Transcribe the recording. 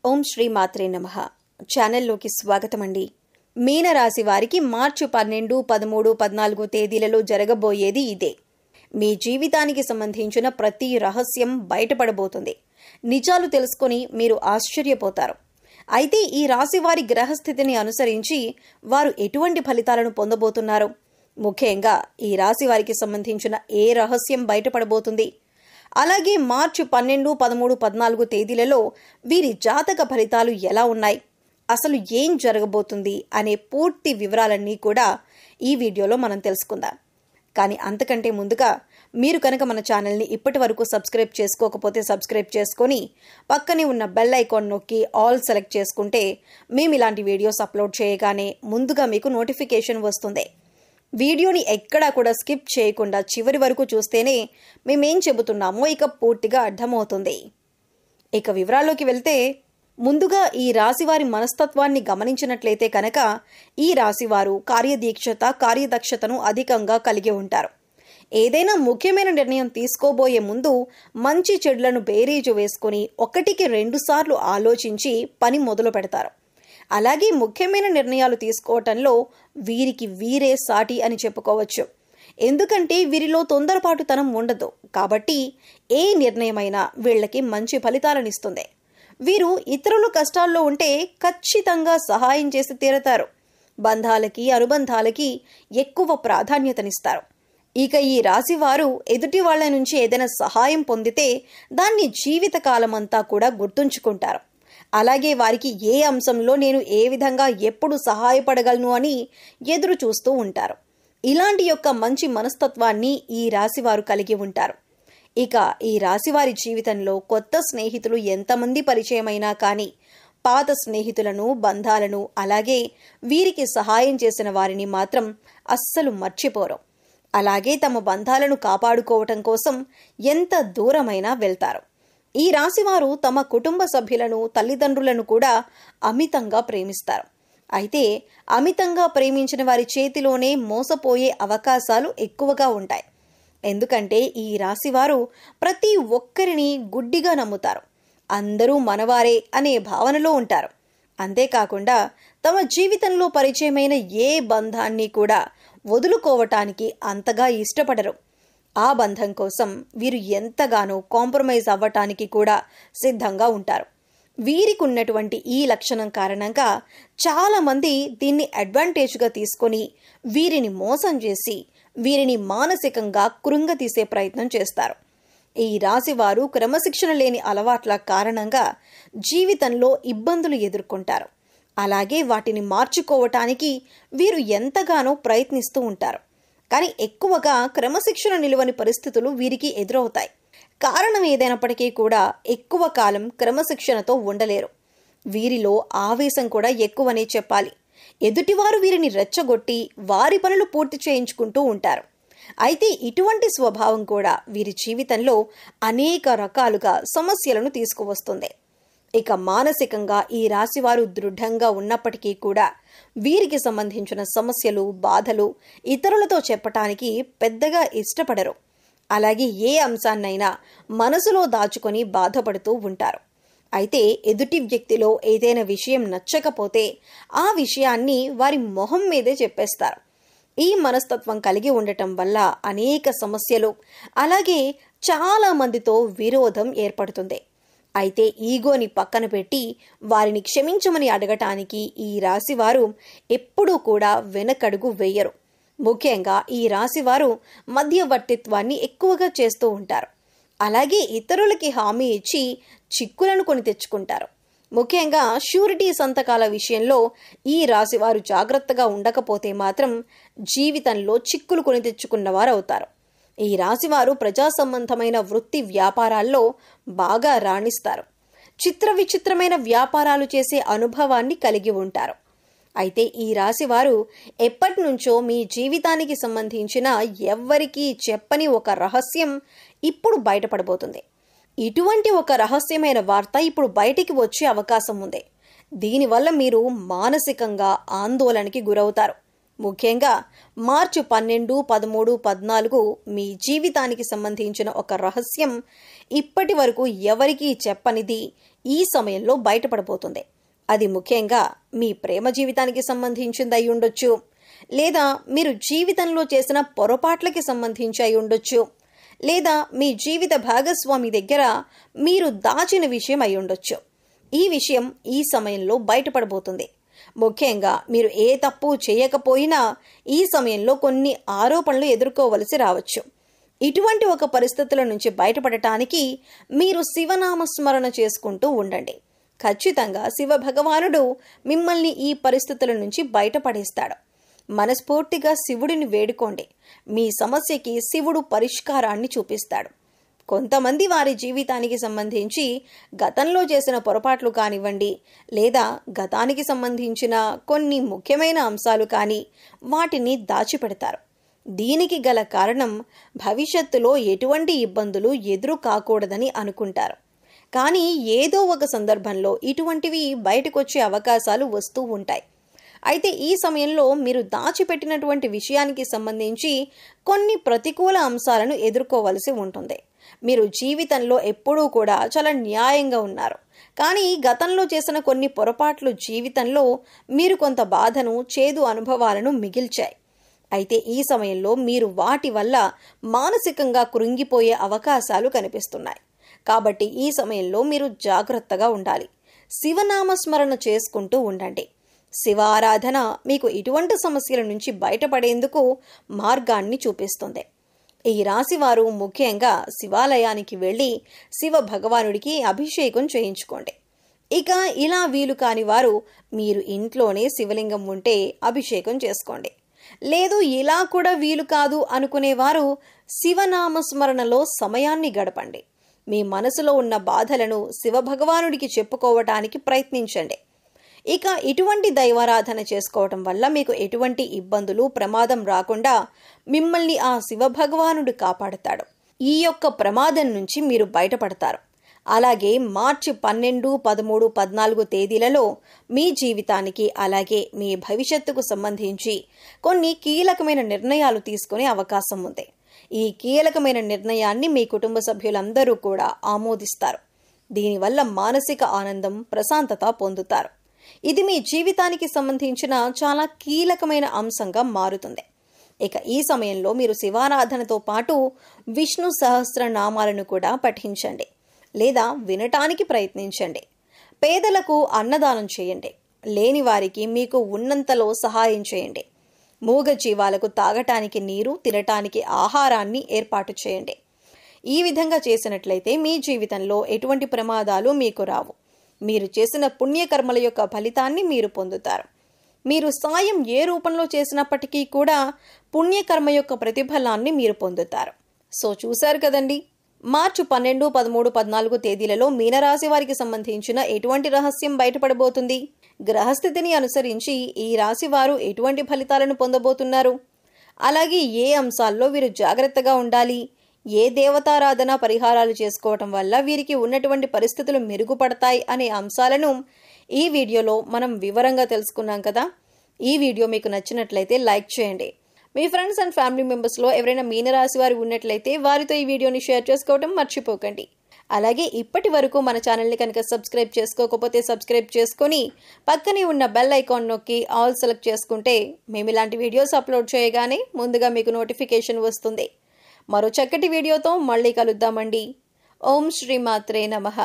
ఓం శ్రీ మాత్రే నమః. ఛానల్లోకి స్వాగతం అండి. మీనరాశి వారికి మార్చి 12, 13, 14 తేదీలలో జరగబోయేది ఇదే. మీ జీవితానికి సంబంధించిన ప్రతి రహస్యం బయటపడబోతుంది. నిజాలు తెలుసుకొని మీరు ఆశ్చర్యపోతారు. అయితే ఈ రాశి వారి గ్రహస్థితిని అనుసరించి వారు ఎటువంటి ఫలితాలను పొందబోతున్నారు? ముఖ్యంగా ఈ రాశి వారికి సంబంధించిన ఏ రహస్యం బయటపడబోతుంది? అలాగే మార్చి 12, 13, 14 తేదీలలో వీరి జాతక ఫలితాలు ఎలా ఉన్నాయి, అసలు ఏం జరగబోతుంది అనే పూర్తి వివరాలన్నీ కూడా ఈ వీడియోలో మనం తెలుసుకుందాం. కానీ అంతకంటే ముందుగా మీరు కనుక మన ఛానల్ని ఇప్పటి వరకు సబ్స్క్రైబ్ చేసుకోకపోతే సబ్స్క్రైబ్ చేసుకొని పక్కనే ఉన్న బెల్ ఐకాన్ నొక్కి ఆల్ సెలెక్ట్ చేసుకుంటే మేము ఇలాంటి వీడియోస్ అప్లోడ్ చేయగానే ముందుగా మీకు నోటిఫికేషన్ వస్తుంది. వీడియోని ఎక్కడా కూడా స్కిప్ చేయకుండా చివరి వరకు చూస్తేనే మేమేం చెబుతున్నామో ఇక పూర్తిగా అర్థమవుతుంది. ఇక వివరాల్లోకి వెళ్తే ముందుగా ఈ రాశివారి మనస్తత్వాన్ని గమనించినట్లయితే కనుక ఈ రాశివారు కార్యదీక్షత, కార్యదక్షతను అధికంగా కలిగి ఉంటారు. ఏదైనా ముఖ్యమైన నిర్ణయం తీసుకోబోయే ముందు మంచి చెడులను బేరీజు వేసుకుని 1కి 2 సార్లు ఆలోచించి పని మొదలు పెడతారు. అలాగే ముఖ్యమైన నిర్ణయాలు తీసుకోవటంలో వీరికి వీరే సాటి అని చెప్పుకోవచ్చు. ఎందుకంటే వీరిలో తొందరపాటుతనం ఉండదు కాబట్టి ఏ నిర్ణయమైనా వీళ్ళకి మంచి ఫలితాలనిస్తుంది. వీరు ఇతరులు కష్టాల్లో ఉంటే ఖచ్చితంగా సహాయం చేసి తీరతారు. బంధాలకి, అనుబంధాలకి ఎక్కువ ప్రాధాన్యతనిస్తారు. ఇక ఈ రాశివారు ఎదుటి వాళ్ల నుంచి ఏదైనా సహాయం పొందితే దాన్ని జీవితకాలమంతా కూడా గుర్తుంచుకుంటారు. అలాగే వారికి ఏ అంశంలో నేను ఏ విధంగా ఎప్పుడు సహాయపడగలను అని ఎదురు చూస్తూ ఉంటారు. ఇలాంటి యొక్క మంచి మనస్తత్వాన్ని ఈ రాశివారు కలిగి ఉంటారు. ఇక ఈ రాశివారి జీవితంలో కొత్త స్నేహితులు ఎంతమంది పరిచయమైనా కానీ పాత స్నేహితులను, బంధాలను, అలాగే వీరికి సహాయం చేసిన వారిని మాత్రం అస్సలు మర్చిపోరు. అలాగే తమ బంధాలను కాపాడుకోవటం కోసం ఎంత దూరమైనా వెళ్తారు. ఈ రాశివారు తమ కుటుంబ సభ్యులను, తల్లిదండ్రులను కూడా అమితంగా ప్రేమిస్తారు. అయితే అమితంగా ప్రేమించిన వారి చేతిలోనే మోసపోయే అవకాశాలు ఎక్కువగా ఉంటాయి. ఎందుకంటే ఈ రాశివారు ప్రతి ఒక్కరిని గుడ్డిగా నమ్ముతారు. అందరూ మనవారే అనే భావనలో ఉంటారు. అంతేకాకుండా తమ జీవితంలో పరిచయమైన ఏ బంధాన్ని కూడా వదులుకోవటానికి అంతగా ఇష్టపడరు. ఆ బంధం కోసం వీరు ఎంతగానో కాంప్రమైజ్ అవ్వటానికి కూడా సిద్ధంగా ఉంటారు. వీరికి ఉన్నటువంటి ఈ లక్షణం కారణంగా చాలా మంది దీన్ని అడ్వాంటేజ్గా తీసుకొని వీరిని మోసం చేసి వీరిని మానసికంగా కృంగతీసే ప్రయత్నం చేస్తారు. ఈ రాశివారు క్రమశిక్షణ లేని అలవాట్ల కారణంగా జీవితంలో ఇబ్బందులు ఎదుర్కొంటారు. అలాగే వాటిని మార్చుకోవటానికి వీరు ఎంతగానో ప్రయత్నిస్తూ ఉంటారు. కానీ ఎక్కువగా క్రమశిక్షణ నిలువని పరిస్థితులు వీరికి ఎదురవుతాయి. కారణం ఏదైనప్పటికీ కూడా ఎక్కువ కాలం క్రమశిక్షణతో ఉండలేరు. వీరిలో ఆవేశం కూడా ఎక్కువనే చెప్పాలి. ఎదుటివారు వీరిని రెచ్చగొట్టి వారి పనులు పూర్తి చేయించుకుంటూ ఉంటారు. అయితే ఇటువంటి స్వభావం కూడా వీరి జీవితంలో అనేక రకాలుగా సమస్యలను తీసుకువస్తుంది. ఇక మానసికంగా ఈ రాశివారు దృఢంగా ఉన్నప్పటికీ కూడా వీరికి సంబంధించిన సమస్యలు, బాధలు ఇతరులతో చెప్పటానికి పెద్దగా ఇష్టపడరు. అలాగే ఏ అంశాన్నైనా మనసులో దాచుకొని బాధపడుతూ ఉంటారు. అయితే ఎదుటి వ్యక్తిలో ఏదైనా విషయం నచ్చకపోతే ఆ విషయాన్ని వారి మొహం మీదే చెప్పేస్తారు. ఈ మనస్తత్వం కలిగి ఉండటం వల్ల అనేక సమస్యలు, అలాగే చాలా మందితో విరోధం ఏర్పడుతుంది. అయితే ఈగోని పక్కన పెట్టి వారిని క్షమించమని అడగటానికి ఈ రాశివారు ఎప్పుడూ కూడా వెనకడుగు వేయరు. ముఖ్యంగా ఈ రాశివారు మధ్యవర్తిత్వాన్ని ఎక్కువగా చేస్తూ ఉంటారు. అలాగే ఇతరులకి హామీ ఇచ్చి చిక్కులను కొని తెచ్చుకుంటారు. ముఖ్యంగా షూరిటీ సంతకాల విషయంలో ఈ రాశివారు జాగ్రత్తగా ఉండకపోతే మాత్రం జీవితంలో చిక్కులు కొని తెచ్చుకున్నవారు అవుతారు. ఈ రాశివారు ప్రజా సంబంధమైన వృత్తి వ్యాపారాల్లో బాగా రాణిస్తారు. చిత్ర విచిత్రమైన వ్యాపారాలు చేసే అనుభవాన్ని కలిగి ఉంటారు. అయితే ఈ రాశివారు ఎప్పటి నుంచో మీ జీవితానికి సంబంధించిన ఎవ్వరికీ చెప్పని ఒక రహస్యం ఇప్పుడు బయటపడబోతుంది. ఇటువంటి ఒక రహస్యమైన వార్త ఇప్పుడు బయటికి వచ్చే అవకాశం ఉంది. దీనివల్ల మీరు మానసికంగా ఆందోళనకి గురవుతారు. ముఖ్యంగా మార్చి 12, 13, 14 మీ జీవితానికి సంబంధించిన ఒక రహస్యం ఇప్పటి వరకు ఎవరికీ చెప్పనిది ఈ సమయంలో బయటపడబోతుంది. అది ముఖ్యంగా మీ ప్రేమ జీవితానికి సంబంధించింది అయి ఉండొచ్చు, లేదా మీరు జీవితంలో చేసిన పొరపాట్లకి సంబంధించి అయి ఉండొచ్చు, లేదా మీ జీవిత భాగస్వామి దగ్గర మీరు దాచిన విషయం అయి ఉండొచ్చు. ఈ విషయం ఈ సమయంలో బయటపడబోతుంది. ముఖ్యంగా మీరు ఏ తప్పు చేయకపోయినా ఈ సమయంలో కొన్ని ఆరోపణలు ఎదుర్కోవలసి రావచ్చు. ఇటువంటి ఒక పరిస్థితుల నుంచి బయటపడటానికి మీరు శివనామస్మరణ చేసుకుంటూ ఉండండి. ఖచ్చితంగా శివ భగవానుడు మిమ్మల్ని ఈ పరిస్థితుల నుంచి బయటపడేస్తాడు. మనస్ఫూర్తిగా శివుడిని వేడుకోండి. మీ సమస్యకి శివుడు పరిష్కారాన్ని చూపిస్తాడు. కొంతమంది వారి జీవితానికి సంబంధించి గతంలో చేసిన పొరపాట్లు కానివ్వండి, లేదా గతానికి సంబంధించిన కొన్ని ముఖ్యమైన అంశాలు కానీ వాటిని దాచిపెడతారు. దీనికి గల కారణం భవిష్యత్తులో ఎటువంటి ఇబ్బందులు ఎదురు కాకూడదని అనుకుంటారు. కానీ ఏదో ఒక సందర్భంలో ఇటువంటివి బయటకొచ్చే అవకాశాలు వస్తూ ఉంటాయి. అయితే ఈ సమయంలో మీరు దాచిపెట్టినటువంటి విషయానికి సంబంధించి కొన్ని ప్రతికూల అంశాలను ఎదుర్కోవలసి ఉంటుంది. మీరు జీవితంలో ఎప్పుడూ కూడా చాలా న్యాయంగా ఉన్నారు. కానీ గతంలో చేసిన కొన్ని పొరపాట్లు జీవితంలో మీరు కొంత బాధను, చేదు అనుభవాలను మిగిల్చాయి. అయితే ఈ సమయంలో మీరు వాటి వల్ల మానసికంగా కృంగిపోయే అవకాశాలు కనిపిస్తున్నాయి. కాబట్టి ఈ సమయంలో మీరు జాగ్రత్తగా ఉండాలి. శివనామస్మరణ చేసుకుంటూ ఉండండి. శివారాధన మీకు ఇటువంటి సమస్యల నుంచి బయటపడేందుకు మార్గాన్ని చూపిస్తుంది. ఈ రాశివారు ముఖ్యంగా శివాలయానికి వెళ్ళి శివ భగవానుడికి అభిషేకం చేయించుకోండి. ఇక ఇలా వీలు కాని వారు మీరు ఇంట్లోనే శివలింగం ఉంటే అభిషేకం చేసుకోండి. లేదు ఇలా కూడా వీలు కాదు అనుకునేవారు శివనామస్మరణలో సమయాన్ని గడపండి. మీ మనసులో ఉన్న బాధలను శివభగవానుడికి చెప్పుకోవటానికి ప్రయత్నించండి. ఇక ఇటువంటి దైవారాధన చేసుకోవటం వల్ల మీకు ఎటువంటి ఇబ్బందులు, ప్రమాదం రాకుండా మిమ్మల్ని ఆ శివభగవానుడు కాపాడుతాడు. ఈ యొక్క ప్రమాదం నుంచి మీరు బయటపడతారు. అలాగే మార్చి 12, 13, 14 తేదీలలో మీ జీవితానికి అలాగే మీ భవిష్యత్తుకు సంబంధించి కొన్ని కీలకమైన నిర్ణయాలు తీసుకునే అవకాశం ఉంది. ఈ కీలకమైన నిర్ణయాన్ని మీ కుటుంబ సభ్యులందరూ కూడా ఆమోదిస్తారు. దీనివల్ల మానసిక ఆనందం, ప్రశాంతత పొందుతారు. ఇది మీ జీవితానికి సంబంధించిన చాలా కీలకమైన అంశంగా మారుతుంది. ఇక ఈ సమయంలో మీరు శివారాధనతో పాటు విష్ణు సహస్రనామాలను కూడా పఠించండి లేదా వినటానికి ప్రయత్నించండి. పేదలకు అన్నదానం చేయండి. లేని వారికి మీకు ఉన్నంతలో సహాయం చేయండి. మూగ జీవాలకు తాగటానికి నీరు, తినటానికి ఆహారాన్ని ఏర్పాటు చేయండి. ఈ విధంగా చేసినట్లయితే మీ జీవితంలో ఎటువంటి ప్రమాదాలు మీకు రావు. మీరు చేసిన పుణ్యకర్మల యొక్క ఫలితాన్ని మీరు పొందుతారు. మీరు సాయం ఏ రూపంలో చేసినప్పటికీ కూడా పుణ్యకర్మ యొక్క ప్రతిఫలాన్ని మీరు పొందుతారు. సో చూశారు కదండి, మార్చి 12, 13, 14 తేదీలలో మీనరాశి వారికి సంబంధించిన ఎటువంటి రహస్యం బయటపడబోతుంది? గ్రహస్థితిని అనుసరించి ఈ రాశి వారు ఎటువంటి ఫలితాలను పొందబోతున్నారు? అలాగే ఏ అంశాల్లో వీరు జాగ్రత్తగా ఉండాలి? ఏ దేవతారాధన పరిహారాలు చేసుకోవటం వల్ల వీరికి ఉన్నటువంటి పరిస్థితులు మెరుగుపడతాయి అనే అంశాలను ఈ వీడియోలో మనం వివరంగా తెలుసుకున్నాం కదా. ఈ వీడియో మీకు నచ్చినట్లయితే లైక్ చేయండి. మీ ఫ్రెండ్స్ అండ్ ఫ్యామిలీ మెంబర్స్లో ఎవరైనా మీనరాశి వారు ఉన్నట్లయితే వారితో ఈ వీడియోని షేర్ చేసుకోవడం మర్చిపోకండి. అలాగే ఇప్పటి వరకు మన ఛానల్ని కనుక సబ్స్క్రైబ్ చేసుకోకపోతే సబ్స్క్రైబ్ చేసుకొని పక్కనే ఉన్న బెల్ ఐకాన్ నొక్కి ఆల్ సెలెక్ట్ చేసుకుంటే మేము ఇలాంటి వీడియోస్ అప్లోడ్ చేయగానే ముందుగా మీకు నోటిఫికేషన్ వస్తుంది. మరో చక్కటి వీడియోతో మళ్ళీ కలుద్దామండి. ఓం శ్రీ మాత్రే నమః.